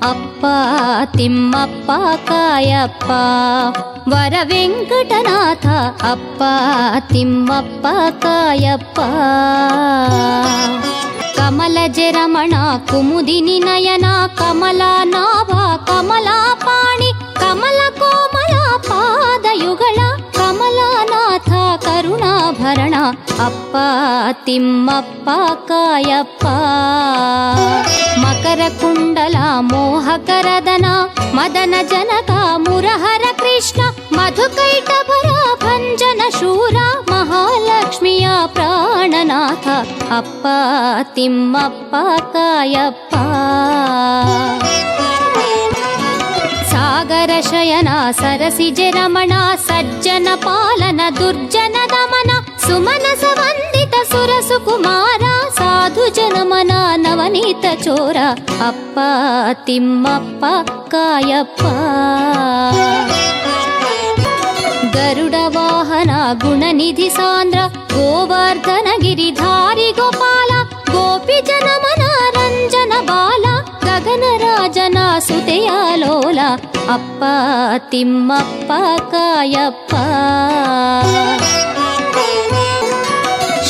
ಅಪ್ಪ ತಿಮ್ಮಪ್ಪ ಕಾಯಪ್ಪ ವರ ವೆಂಕಟನಾಥ ಅಪ್ಪ ತಿಮ್ಮಪ್ಪ ಕಾಯಪ್ಪ. ಕಮಲಜ ರಮಣ ಕುಮುದಿನಿ ನಯನ ಕಮಲಾನಾಭ ಕಮಲಾಪಾಣಿ ಕಮಲ ಕೋಮಲ ಪಾದಯುಗಳ ಕಮಲಾನಾಥ ಕರುಣಾಭರಣ ಅಪ್ಪ ತಿಮ್ಮಪ್ಪ ಕಾಯಪ್ಪ. ಮಕರ ಕುಂಡಲ ಮೋಹಕರದನ ಮದನ ಜನಕ ಮುರಹರ ಕೃಷ್ಣ ಮಧುಕೈಟಭರ ಭಂಜನ ಶೂರ ಮಹಾಲಕ್ಷ್ಮಿಯ ಪ್ರಾಣನಾಥ ಅಪ್ಪ ತಿಮ್ಮಪ್ಪ ಕಾಯಪ್ಪ. ಸಾಗರ ಶಯನ ಸರಸಿಜ ರಮಣ ಸಜ್ಜನ ಪಾಲನ ದುರ್ಜನ ದಮನ ಸುಮನಸ ವಂದಿತ ಸುರಸು ಕುಮಾರ ಸಾಧು ಜನಮನ ನವನೀತ ಚೋರ ಅಪ್ಪ ತಿಮ್ಮಪ್ಪ ಕಾಯಪ್ಪ. ಗರುಡ ವಾಹನ ಗುಣನಿಧಿ ಸಾಂದ್ರ ಗೋವರ್ಧನ ಗಿರಿಧಾರಿ ಗೋಪಾಲ ಗೋಪಿ ಜನಮನ ರಂಜನ ಬಾಲ ಗಗನರಾಜನ ಸುತೆಯ ಲೋಲ ಅಪ್ಪ ತಿಮ್ಮಪ್ಪ ಕಾಯಪ್ಪ.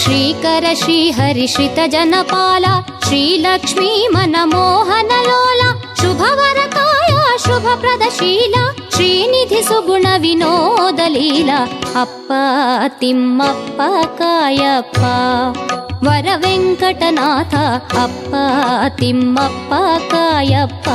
ಶ್ರೀಕರ ಶ್ರೀಹರಿ ಶ್ರಿತ ಜನಪಾಲ ಶ್ರೀಲಕ್ಷ್ಮೀ ಮನಮೋಹನ ಲೋಲ ಶುಭವರ ಕಾಯ ಶುಭ ಪ್ರದಶೀಲ ಶ್ರೀನಿಧಿ ಸುಗುಣ ವಿನೋದ ಲೀಲ ಅಪ್ಪ ತಿಮ್ಮಪ್ಪ ಕಾಯಪ್ಪ. ವರ ವೆಂಕಟನಾಥ ಅಪ್ಪ ತಿಮ್ಮಪ್ಪ ಕಾಯಪ್ಪ.